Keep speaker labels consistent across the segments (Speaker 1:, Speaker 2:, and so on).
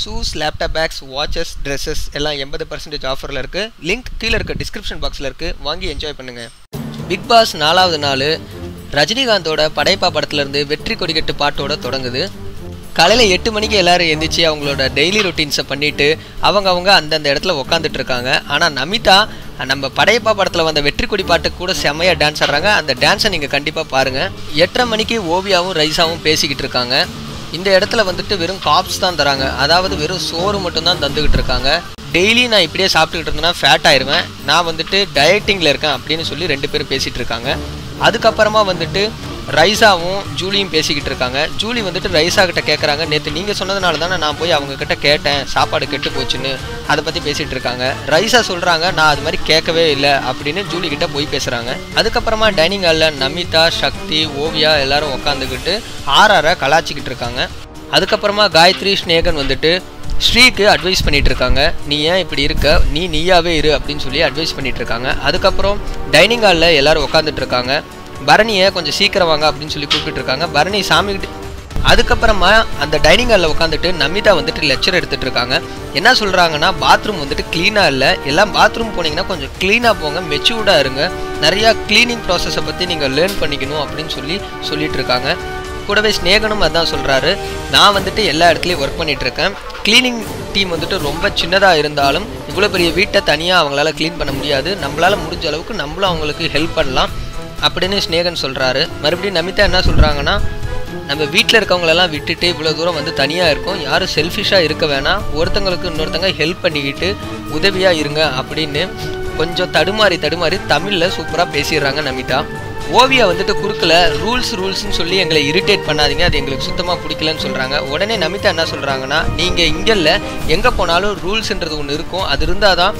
Speaker 1: Shoes, laptop packs, watches, dresses எல்லாம் 80% ஆஃபரில் இருக்குது. லிங்க் கீழே இருக்க டிஸ்கிரிப்ஷன் பாக்ஸில் இருக்குது. வாங்கி என்ஜாய் பண்ணுங்கள். பிக் பாஸ் 4வது நாள் ரஜினிகாந்தோட படைப்பா படத்துலேருந்து வெற்றி கொடிக்கட்டு பாட்டோட தொடங்குது. காலையில் 8 மணிக்கு எல்லோரும் எழுந்திரிச்சு அவங்களோட டெய்லி ரொட்டீன்ஸை பண்ணிவிட்டு அவங்க அந்தந்த இடத்துல உக்காந்துட்டு இருக்காங்க. ஆனால் நமிதா நம்ம படையப்பா படத்தில் வந்த வெற்றி கொடி பாட்டுக்கு கூட செம்மையாக டான்ஸ் ஆடுறாங்க. அந்த டான்ஸை நீங்கள் கண்டிப்பாக பாருங்கள். 8:30 மணிக்கு ஓவியாவும் ரைஸாவும் பேசிக்கிட்டு இருக்காங்க. இந்த இடத்துல வந்துட்டு வெறும் காப்ஸ் தான் தராங்க, அதாவது வெறும் சோறு மட்டும்தான் தந்துக்கிட்டு இருக்காங்க. டெய்லி நான் இப்படியே சாப்பிட்டுக்கிட்டு இருந்தேன்னா ஃபேட் ஆயிடுவேன், நான் வந்துட்டு டயட்டிங்கில் இருக்கேன் அப்படின்னு சொல்லி 2 பேரும் பேசிகிட்டு இருக்காங்க. அதுக்கப்புறமா வந்துட்டு ரைஸாவும் ஜூலியும் பேசிக்கிட்டு இருக்காங்க. ஜூலி வந்துட்டு ரைஸா கிட்ட கேட்குறாங்க, நேற்று நீங்கள் சொன்னதுனால தானே நான் போய் அவங்க கிட்ட கேட்டேன் சாப்பாடு கெட்டு போச்சுன்னு, அதை பற்றி பேசிகிட்டு இருக்காங்க. ரைஸா சொல்கிறாங்க நான் அது மாதிரி கேட்கவே இல்லை அப்படின்னு ஜூலி கிட்ட போய் பேசுகிறாங்க. அதுக்கப்புறமா டைனிங் ஹாலில் நமிதா, சக்தி, ஓவியா எல்லாரும் உட்காந்துக்கிட்டு ஆர்ஆரை கலாச்சிக்கிட்டு இருக்காங்க. அதுக்கப்புறமா காயத்ரி, ஸ்நேகன் வந்துட்டு ஸ்ரீக்கு அட்வைஸ் பண்ணிகிட்டு இருக்காங்க. நீ ஏன் இப்படி இருக்க, நீயாவே இரு அப்படின்னு சொல்லி அட்வைஸ் பண்ணிகிட்டு இருக்காங்க. அதுக்கப்புறம் டைனிங் ஹாலில் எல்லோரும் உட்காந்துட்டு இருக்காங்க. பரணியை கொஞ்சம் சீக்கிரம் வாங்க அப்படின்னு சொல்லி கூப்பிட்டு இருக்காங்க. பரணி சாமிக்கிட்டு அதுக்கப்புறமா அந்த டைனிங் ஹாலில் உட்காந்துட்டு நமிதா வந்துட்டு லெக்சர் எடுத்துகிட்டு இருக்காங்க. என்ன சொல்கிறாங்கன்னா பாத்ரூம் வந்துட்டு க்ளீனாக இல்லை, எல்லாம் பாத்ரூம் போனீங்கன்னா கொஞ்சம் க்ளீனாக போங்க, மெச்சூர்டாக இருங்க, நிறையா க்ளீனிங் ப்ராசஸை பற்றி நீங்கள் லேர்ன் பண்ணிக்கணும் அப்படின்னு சொல்லிட்டு இருக்காங்க. கூடவே ஸ்நேகனும் அதான் சொல்கிறாரு, நான் வந்துட்டு எல்லா இடத்துலையும் ஒர்க் பண்ணிகிட்ருக்கேன், க்ளீனிங் டீம் வந்துட்டு ரொம்ப சின்னதாக இருந்தாலும் இவ்வளோ பெரிய வீட்டை தனியாக அவங்களால க்ளீன் பண்ண முடியாது, நம்மளால் முடிஞ்ச அளவுக்கு நம்மளும் அவங்களுக்கு ஹெல்ப் பண்ணலாம் அப்படின்னு ஸ்நேகன் சொல்கிறாரு. மறுபடியும் நமிதா என்ன சொல்கிறாங்கன்னா, நம்ம வீட்டில் இருக்கவங்களெல்லாம் விட்டுட்டு இவ்வளோ தூரம் வந்து தனியாக இருக்கும், யாரும் செல்ஃபிஷாக இருக்க வேணாம், ஒருத்தங்களுக்கு இன்னொருத்தங்க ஹெல்ப் பண்ணிக்கிட்டு உதவியாக இருங்க அப்படின்னு கொஞ்சம் தடுமாறி தமிழில் சூப்பராக பேசிடுறாங்க நமிதா. ஓவியா வந்துட்டு குறுக்கில் ரூல்ஸ்னு சொல்லி எங்களை இரிட்டேட் பண்ணாதீங்க, அது எங்களுக்கு சுத்தமாக பிடிக்கலன்னு சொல்கிறாங்க. உடனே நமிதா என்ன சொல்கிறாங்கன்னா, நீங்கள் இங்கே இல்லை எங்கே போனாலும் ரூல்ஸுன்றது ஒன்று இருக்கும், அது இருந்தால் தான்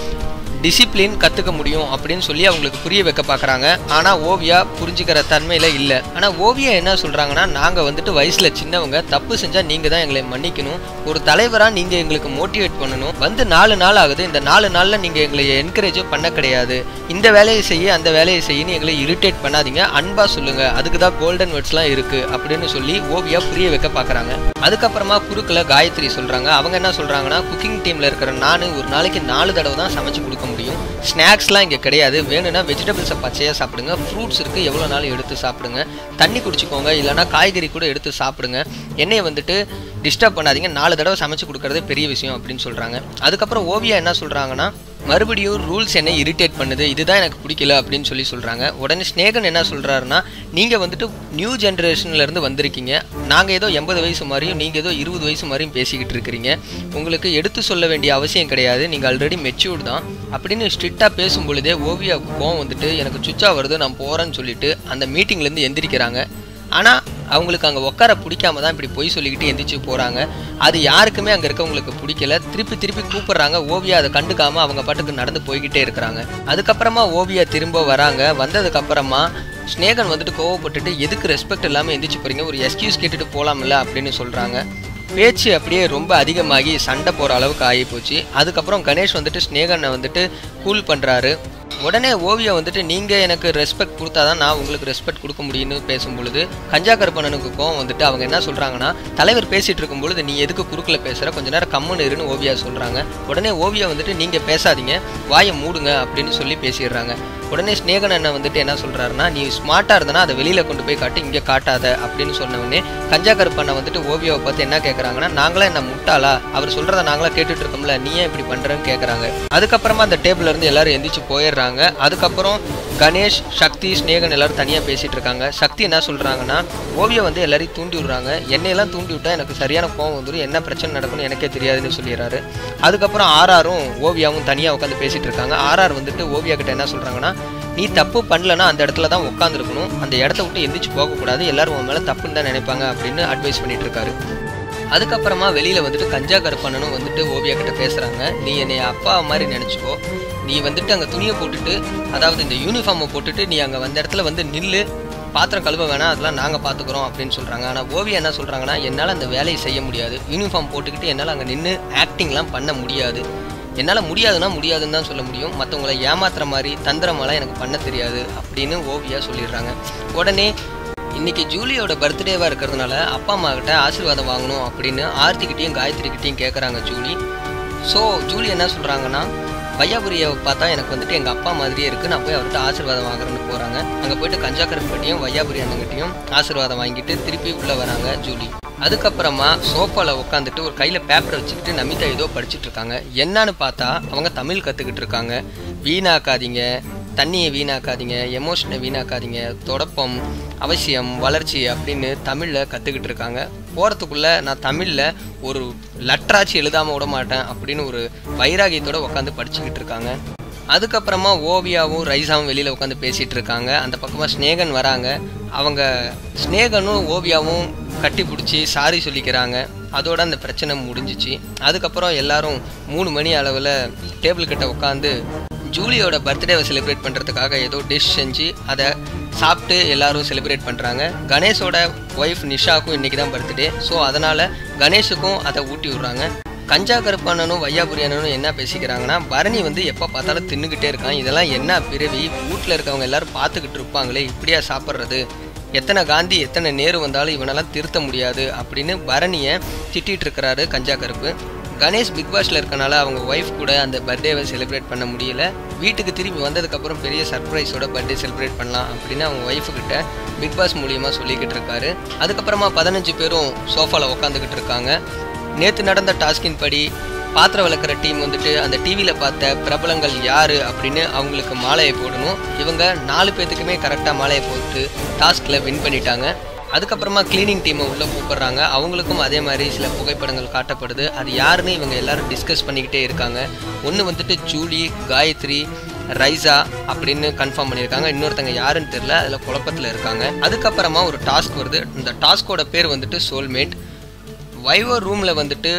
Speaker 1: டிசிப்ளின் கற்றுக்க முடியும் அப்படின்னு சொல்லி அவங்களுக்கு புரிய வைக்க பார்க்குறாங்க. ஆனால் ஓவியா புரிஞ்சுக்கிற தன்மையில் இல்லை. ஆனால் ஓவியா என்ன சொல்கிறாங்கன்னா, நாங்கள் வந்துட்டு வயசில் சின்னவங்க, தப்பு செஞ்சால் நீங்கள் தான் எங்களை மன்னிக்கணும், ஒரு தலைவராக நீங்கள் எங்களுக்கு மோட்டிவேட் பண்ணணும், வந்து 4 நாள் ஆகுது, இந்த 4 நாளில் நீங்கள் எங்களை என்கரேஜோ பண்ண கிடையாது, இந்த வேலையை செய்ய அந்த வேலையை செய்யணும், எங்களை இரிட்டேட் பண்ணாதீங்க, அன்பாக சொல்லுங்கள், அதுக்கு தான் கோல்டன் வேர்ட்ஸ்லாம் இருக்குது அப்படின்னு சொல்லி ஓவியா புரிய வைக்க பார்க்குறாங்க. அதுக்கப்புறமா குறுக்கில் காயத்ரி சொல்கிறாங்க. அவங்க என்ன சொல்கிறாங்கன்னா, குக்கிங் டீமில் இருக்கிற நான் ஒரு நாளைக்கு 4 தடவை தான் சமைச்சு கொடுக்க முடியும், ஸ்நாக்ஸ்லாம் இங்கே கிடையாது, வேணும்னா வெஜிடபிள்ஸை பச்சையாக சாப்பிடுங்க, ஃப்ரூட்ஸ் இருக்குது எவ்வளோ நாள் எடுத்து சாப்பிடுங்க, தண்ணி குடிச்சிக்கோங்க, இல்லைனா காய்கறி கூட எடுத்து சாப்பிடுங்க, என்னையை வந்துட்டு டிஸ்டர்ப் பண்ணாதீங்க, 4 தடவை சமைச்சு கொடுக்குறதே பெரிய விஷயம் அப்படின்னு சொல்கிறாங்க. அதுக்கப்புறம் ஓவியா என்ன சொல்கிறாங்கன்னா, மறுபடியும் ரூல்ஸ் என்ன இரிட்டேட் பண்ணுது, இதுதான் எனக்கு பிடிக்கல அப்படின்னு சொல்லி சொல்கிறாங்க. உடனே ஸ்நேகன் என்ன சொல்கிறாருன்னா, நீங்கள் வந்துட்டு நியூ ஜென்ரேஷன்லேருந்து வந்திருக்கீங்க, நாங்கள் ஏதோ 80 வயசு மாதிரியும் நீங்கள் ஏதோ 20 வயசு மாதிரியும் பேசிக்கிட்டு இருக்கிறீங்க, உங்களுக்கு எடுத்து சொல்ல வேண்டிய அவசியம் கிடையாது, நீங்கள் ஆல்ரெடி மெச்சூர்டு தான் அப்படின்னு ஸ்ட்ரிக்டாக பேசும் பொழுதே ஓவியாவுக்கு கோவம் வந்துட்டு எனக்கு சுச்சா வருது நான் போகிறேன்னு சொல்லிட்டு அந்த மீட்டிங்லேருந்து எந்திரிக்கிறாங்க. ஆனால் அவங்களுக்கு அங்கே உட்கார பிடிக்காம தான் இப்படி பொய் சொல்லிக்கிட்டு எந்திரிச்சு போகிறாங்க. அது யாருக்குமே அங்கே இருக்கவங்களுக்கு பிடிக்கல, திருப்பி கூப்பிட்றாங்க. ஓவியா அதை கண்டுக்காமல் அவங்க பாட்டுக்கு நடந்து போய்கிட்டே இருக்கிறாங்க. அதுக்கப்புறமா ஓவியா திரும்ப வராங்க. வந்ததுக்கப்புறமா ஸ்நேகன் வந்துட்டு கோவப்பட்டுட்டு, எதுக்கு ரெஸ்பெக்ட் இல்லாமல் எந்திரிச்சு போகிறீங்க, ஒரு எக்ஸ்கியூஸ் கேட்டுட்டு போகலாம்ல அப்படின்னு சொல்கிறாங்க. பேச்சு அப்படியே ரொம்ப அதிகமாகி சண்டை போகிற அளவுக்கு ஆகி போச்சு. அதுக்கப்புறம் கணேஷ் வந்துட்டு ஸ்நேகனை வந்துட்டு கூல் பண்ணுறாரு. உடனே ஓவியா வந்துட்டு, நீங்கள் எனக்கு ரெஸ்பெக்ட் கொடுத்தா தான் நான் உங்களுக்கு ரெஸ்பெக்ட் கொடுக்க முடியும்னு பேசும்பொழுது கஞ்சா கருப்பண்ணனுக்கு கோவம் வந்துட்டு அவங்க என்ன சொல்கிறாங்கன்னா, தலைவர் பேசிகிட்டு இருக்கும்பொழுது நீ எதுக்கு குறுக்கில் பேசுகிற, கொஞ்ச நேரம் கம்முன்னு இருன்னு ஓவியா சொல்கிறாங்க. உடனே ஓவியா வந்துட்டு, நீங்கள் பேசாதீங்க, வாயை மூடுங்க அப்படின்னு சொல்லி பேசிடுறாங்க. உடனே ஸ்நேகன் அண்ணன் வந்துட்டு என்ன சொல்கிறாருன்னா, நீ ஸ்மார்ட்டாக இருந்தனா அதை வெளியில் கொண்டு போய் காட்டு, இங்கே காட்டாத அப்படின்னு சொன்னவொடனே கஞ்சா கருப்பண்ணன் வந்துட்டு ஓவியாவை பார்த்து என்ன கேட்குறாங்கன்னா, நாங்களாம் என்ன முட்டாளா, அவர் சொல்கிறத நாங்களாம் கேட்டுட்டு இருக்கோம்ல, நீ ஏன் இப்படி பண்ணுறேன்னு கேட்குறாங்க. அதுக்கப்புறமா அந்த டேபிள்லேருந்து எல்லாரும் எந்திரிச்சு போயிடுறாங்க. அதுக்கப்புறம் கணேஷ், சக்தி, ஸ்நேகன் எல்லாரும் தனியாக பேசிகிட்டு இருக்காங்க. சக்தி என்ன சொல்கிறாங்கன்னா, ஓவியா வந்து எல்லாரையும் தூண்டி விடுறாங்க, என்னையெல்லாம் தூண்டி விட்டால் எனக்கு சரியான கோவம் வந்துடும், என்ன பிரச்சனை நடக்கும்னு எனக்கே தெரியாதுன்னு சொல்லிடுறாரு. அதுக்கப்புறம் ஆர்ஆரும் ஓவியாவும் தனியாக உட்காந்து பேசிகிட்டு இருக்காங்க. ஆர்ஆர் வந்துட்டு ஓவியா கிட்ட என்ன சொல்கிறாங்கன்னா, நீ தப்பு பண்ணலன்னா அந்த இடத்துல தான் உட்காந்துருக்கணும், அந்த இடத்த விட்டு எந்திரிச்சு போகக்கூடாது, எல்லாரும் உன் மேலே தப்புன்னு தான் நினைப்பாங்க அப்படின்னு அட்வைஸ் பண்ணிட்டு இருக்காரு. அதுக்கப்புறமா வெளியில் வந்துட்டு கஞ்சா கருப்பண்ணனும் வந்துட்டு ஓவியா கிட்ட பேசுகிறாங்க. நீ என்னை அப்பா மாதிரி நினச்சிக்கோ, நீ வந்துட்டு அங்கே துணியை போட்டுட்டு, அதாவது இந்த யூனிஃபார்மை போட்டுட்டு நீ அங்கே வந்த இடத்துல வந்து நில்லு, பாத்திரம் கழுவ வேணாம், அதெல்லாம் நாங்கள் பார்த்துக்குறோம் அப்படின்னு சொல்கிறாங்க. ஆனால் ஓவியா என்ன சொல்கிறாங்கன்னா, என்னால் அந்த வேலையை செய்ய முடியாது, யூனிஃபார்ம் போட்டுக்கிட்டு என்னால் அங்கே நின்று ஆக்டிங்லாம் பண்ண முடியாது, என்னால் முடியாதுன்னு தான் சொல்ல முடியும், மற்றவங்களை ஏமாத்துற மாதிரி தந்திரமாலாம் எனக்கு பண்ண தெரியாது அப்படின்னு ஓவியா சொல்லிடுறாங்க. உடனே இன்னைக்கு ஜூலியோட பர்த்டேவாக இருக்கிறதுனால அப்பா அம்மா கிட்ட ஆசீர்வாதம் வாங்கணும் அப்படின்னு ஆர்த்திக்கிட்டையும் காயத்ரிக்கிட்டையும் கேட்குறாங்க ஜூலி. ஸோ ஜூலி என்ன சொல்கிறாங்கன்னா, வையாபுரியை பார்த்தா எனக்கு வந்துட்டு எங்கள் அப்பா மாதிரியே இருக்குது, நான் போய் அவர்கிட்ட ஆசீர்வாதம் வாங்குறேன்னு போகிறாங்க. அங்கே போயிட்டு கஞ்சாக்கருப்பட்டியும் வையாபுரி அண்ணங்கிட்டையும் ஆசீர்வாதம் வாங்கிட்டு திருப்பி உள்ளே வராங்க ஜூலி. அதுக்கப்புறமா சோஃபாவில் உட்காந்துட்டு ஒரு கையில் பேப்பரை வச்சுக்கிட்டு நமிதா ஏதோ படிச்சுட்டு இருக்காங்க. என்னன்னு பார்த்தா அவங்க தமிழ் கற்றுக்கிட்டு இருக்காங்க. வீணாக்காதீங்க, தண்ணியை வீணாக்காதீங்க, எமோஷனை வீணாக்காதீங்க, தொடப்பம் அவசியம், வளர்ச்சி அப்படின்னு தமிழில் கற்றுக்கிட்டு இருக்காங்க. போகிறதுக்குள்ளே நான் தமிழில் ஒரு லெட்டராட்சி எழுதாமல் விட மாட்டேன் அப்படின்னு ஒரு வைராகியத்தோடு உட்காந்து படிச்சுக்கிட்டு இருக்காங்க. அதுக்கப்புறமா ஓவியாவும் ரைசாவும் வெளியில் உட்காந்து பேசிகிட்டு இருக்காங்க. அந்த பக்கமாக ஸ்னேகன் வராங்க. அவங்க ஸ்னேகனும் ஓவியாவும் கட்டி பிடிச்சி சாரி சொல்லிக்கிறாங்க. அதோட அந்த பிரச்சனை முடிஞ்சிச்சு. அதுக்கப்புறம் எல்லாரும் 3 மணி அளவில் டேபிள் கிட்ட உட்காந்து ஜூலியோட பர்த்டேவை செலிப்ரேட் பண்ணுறதுக்காக ஏதோ டிஷ் செஞ்சு அதை சாப்பிட்டு எல்லாரும் செலிப்ரேட் பண்ணுறாங்க. கணேஷோட ஒய்ஃப் நிஷாவுக்கும் இன்றைக்கி தான் பர்த்டே. ஸோ அதனால் கணேஷுக்கும் அதை ஊட்டி விட்றாங்க. கஞ்சா கருப்பண்ணனும் வையாபுரி அண்ணனும் என்ன பேசிக்கிறாங்கன்னா, பரணி வந்து எப்போ பார்த்தாலும் தின்னுக்கிட்டே இருக்கான், இதெல்லாம் என்ன பிறவி, வீட்டில் இருக்கவங்க எல்லாரும் பார்த்துக்கிட்டு இருப்பாங்களே, இப்படியா சாப்பிட்றது, எத்தனை காந்தி எத்தனை நேரு வந்தாலும் இவனெல்லாம் திருத்த முடியாது அப்படின்னு பரணியை திட்டிகிட்டு இருக்கிறாரு கஞ்சா கருப்பு. கணேஷ் பிக் பாஸில் இருக்கனால அவங்க ஒய்ஃப் கூட அந்த பர்த்டேவை செலிப்ரேட் பண்ண முடியல. வீட்டுக்கு திரும்பி வந்ததுக்கப்புறம் பெரிய சர்ப்ரைஸோட பர்த்டே செலிப்ரேட் பண்ணலாம் அப்படின்னு அவங்க ஒய்ஃபுக்கிட்ட பிக் பாஸ் மூலியமாக சொல்லிக்கிட்டு இருக்காரு. அதுக்கப்புறமா 15 பேரும் சோஃபாவில் உட்காந்துக்கிட்டு இருக்காங்க. நேற்று நடந்த டாஸ்கின் படி பாத்திரம் விளக்குற டீம் வந்துட்டு அந்த டிவியில் பார்த்த பிரபலங்கள் யார் அப்படின்னு அவங்களுக்கு மாலையை போடணும். இவங்க 4 பேர்த்துக்குமே கரெக்டாக மாலையை போட்டு டாஸ்கில் வின் பண்ணிட்டாங்க. அதுக்கப்புறமா கிளீனிங் டீமை உள்ளே கூப்பிட்றாங்க. அவங்களுக்கும் அதே மாதிரி சில புகைப்படங்கள் காட்டப்படுது. அது யாருன்னு இவங்க எல்லாரும் டிஸ்கஸ் பண்ணிக்கிட்டே இருக்காங்க. ஒன்று வந்துட்டு ஜூலி, காயத்ரி, ரைசா அப்படின்னு கன்ஃபார்ம் பண்ணியிருக்காங்க. இன்னொருத்தங்க யாருன்னு தெரியல, அதில் குழப்பத்தில் இருக்காங்க. அதுக்கப்புறமா ஒரு டாஸ்க் வருது. இந்த டாஸ்கோட பேர் வந்துட்டு சோல்மேட். வைவோ ரூமில் வந்துட்டு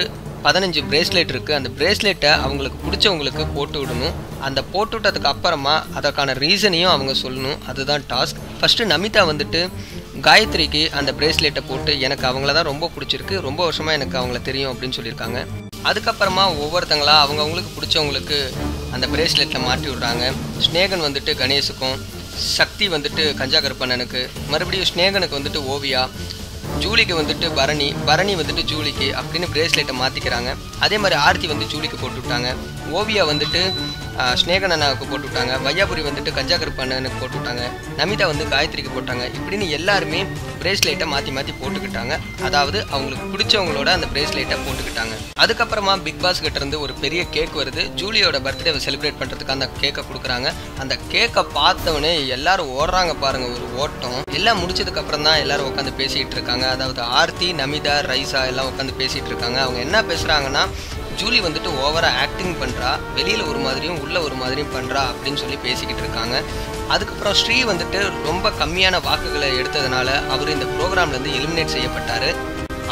Speaker 1: 15 பிரேஸ்லெட் இருக்குது. அந்த பிரேஸ்லெட்டை அவங்களுக்கு பிடிச்சவங்களுக்கு போட்டு விடணும். அந்த போட்டு விட்டதுக்கு அப்புறமா அதற்கான ரீசனையும் அவங்க சொல்லணும். அதுதான் டாஸ்க். ஃபஸ்ட்டு நமிதா வந்துட்டு காயத்ரிக்கு அந்த பிரேஸ்லெட்டை போட்டு எனக்கு அவங்கள தான் ரொம்ப பிடிச்சிருக்கு, ரொம்ப வருஷமாக எனக்கு அவங்கள தெரியும் அப்படின்னு சொல்லியிருக்காங்க. அதுக்கப்புறமா ஒவ்வொருத்தங்களா அவங்கவுங்களுக்கு பிடிச்சவங்களுக்கு அந்த பிரேஸ்லெட்டில் மாட்டி விடுறாங்க. ஸ்னேகன் வந்துட்டு கணேஷுக்கும், சக்தி வந்துட்டு கஞ்சா கருப்பண்ணனுக்கு, மறுபடியும் ஸ்னேகனுக்கு வந்துட்டு ஓவியா, ஜூலிக்கு வந்துட்டு பரணி வந்துட்டு ஜூலிக்கு அப்படின்னு பிரேஸ்லெட்டை மாற்றிக்கிறாங்க. அதே மாதிரி ஆர்த்தி வந்து ஜூலிக்கு போட்டு விட்டாங்க. ஓவியா வந்துட்டு ஸ்னேகன் அண்ணாவுக்கு போட்டு விட்டாங்க. வையாபுரி வந்துட்டு கஞ்சா கருப்பு அண்ணனுக்கு போட்டு விட்டாங்க. நமிதா வந்து காயத்ரிக்கு போட்டாங்க. இப்படின்னு எல்லாருமே பிரேஸ்லெட்டை மாற்றி போட்டுக்கிட்டாங்க. அதாவது அவங்களுக்கு பிடிச்சவங்களோட அந்த பிரேஸ்லெட்டை போட்டுக்கிட்டாங்க. அதுக்கப்புறமா பிக் பாஸ் கிட்ட இருந்து ஒரு பெரிய கேக் வருது. ஜூலியோட பர்த்டேவை செலிப்ரேட் பண்ணுறதுக்கு அந்த கேக்கை கொடுக்குறாங்க. அந்த கேக்கை பார்த்தவொடனே எல்லாரும் ஓடுறாங்க பாருங்க, ஒரு ஓட்டம். எல்லாம் முடிச்சதுக்கு அப்புறம் தான் எல்லாரும் உட்காந்து பேசிகிட்டு இருக்காங்க. அதாவது ஆர்த்தி, நமிதா, ரைசா எல்லாம் உட்காந்து பேசிகிட்டு இருக்காங்க. அவங்க என்ன பேசுகிறாங்கன்னா, ஜூலி வந்துட்டு ஓவராக ஆக்டிங் பண்ணுறா, வெளியில் ஒரு மாதிரியும் உள்ளே ஒரு மாதிரியும் பண்ணுறா அப்படின்னு சொல்லி பேசிக்கிட்டு இருக்காங்க. அதுக்கப்புறம் ஸ்ரீ வந்துட்டு ரொம்ப கம்மியான வாக்குகளை எடுத்ததுனால அவர் இந்த ப்ரோக்ராம்லேருந்து எலிமினேட் செய்யப்பட்டார்.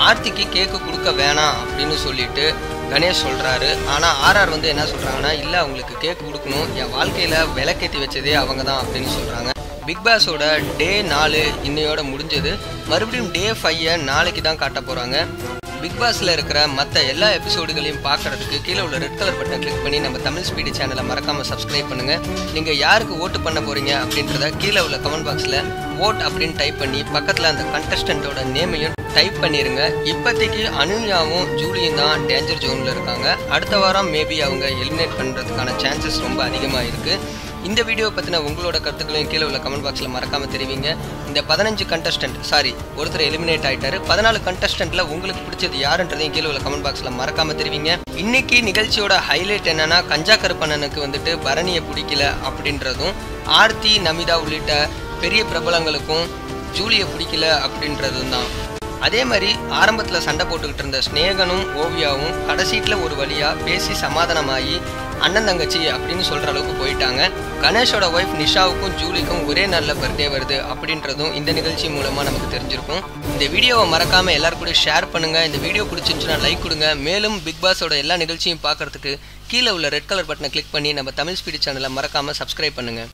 Speaker 1: ஆர்த்திக்கு கேக்கு கொடுக்க வேணாம் அப்படின்னு சொல்லிட்டு கணேஷ் சொல்கிறாரு. ஆனால் ஆர்ஆர் வந்து என்ன சொல்கிறாங்கன்னா, இல்லை அவங்களுக்கு கேக்கு கொடுக்கணும், என் வாழ்க்கையில் விளக்கேற்றி வச்சதே அவங்க தான் அப்படின்னு சொல்கிறாங்க. பிக் பாஸோட டே 4 இன்னையோட முடிஞ்சது. மறுபடியும் டே 5 நாளைக்கு தான் காட்ட போகிறாங்க. பிக் பாஸில் இருக்கிற மற்ற எல்லா எபிசோடுகளையும் பார்க்குறதுக்கு கீழே உள்ள ரெட் கலர் பட்டனை கிளிக் பண்ணி நம்ம தமிழ் ஸ்பீடு சேனலை மறக்காமல் சப்ஸ்கிரைப் பண்ணுங்கள். நீங்கள் யாருக்கு ஓட்டு பண்ண போகிறீங்க அப்படின்றத கீழே உள்ள கமெண்ட் பாக்ஸில் ஓட் அப்படின்னு டைப் பண்ணி பக்கத்தில் அந்த கண்டஸ்டண்ட்டோட நேமையும் டைப் பண்ணிடுங்க. இப்போதைக்கு அனுன்யாவும் ஜூலியும் தான் டேஞ்சர் ஜோனில் இருக்காங்க. அடுத்த வாரம் மேபி அவங்க எலிமினேட் பண்ணுறதுக்கான சான்சஸ் ரொம்ப அதிகமாக இருக்குது. இந்த வீடியோ பற்றின உங்களோட கருத்துக்களையும் கீழே உள்ள கமெண்ட் பாக்ஸில் மறக்காமல் தெரிவிங்க. இந்த 15 கண்டஸ்டன்ட் ஒருத்தர் எலிமினேட் ஆகிட்டாரு. 14 கண்டஸ்டண்ட்டில் உங்களுக்கு பிடிச்சது யாருன்றதையும் கீழே உள்ள கமெண்ட் பாக்ஸில் மறக்காமல் தெரிவிங்க. இன்னைக்கு நிகழ்ச்சியோட ஹைலைட் என்னன்னா, கஞ்சா கருப்பண்ணனுக்கு வந்துட்டு பரணியை பிடிக்கல அப்படின்றதும், ஆர்த்தி, நமிதா உள்ளிட்ட பெரிய பிரபலங்களுக்கும் ஜூலியை பிடிக்கல அப்படின்றதும் தான். அதே மாதிரி ஆரம்பத்தில் சண்டை போட்டுக்கிட்டு இருந்த ஸ்னேகனும் ஓவியாவும் கடைசீட்டில் ஒரு வழியாக பேசி சமாதானமாகி அண்ணன் தங்கச்சி அப்படின்னு சொல்கிற அளவுக்கு போயிட்டாங்க. கணேஷோட ஒய்ஃப் நிஷாவுக்கும் ஜூலிக்கும் ஒரே நாளில் பர்த்டே வருது அப்படின்றதும் இந்த நிகழ்ச்சி மூலமாக நமக்கு தெரிஞ்சிருக்கும். இந்த வீடியோவை மறக்காமல் எல்லாரும் கூட ஷேர் பண்ணுங்கள். இந்த வீடியோ பிடிச்சிருந்துச்சுன்னா லைக் கொடுங்க. மேலும் பிக் பாஸோட எல்லா நிகழ்ச்சியும் பார்க்குறதுக்கு கீழே உள்ள ரெட் கலர் பட்டனை கிளிக் பண்ணி நம்ம தமிழ் ஸ்பீடு சேனலை மறக்காமல் சப்ஸ்கிரைப் பண்ணுங்கள்.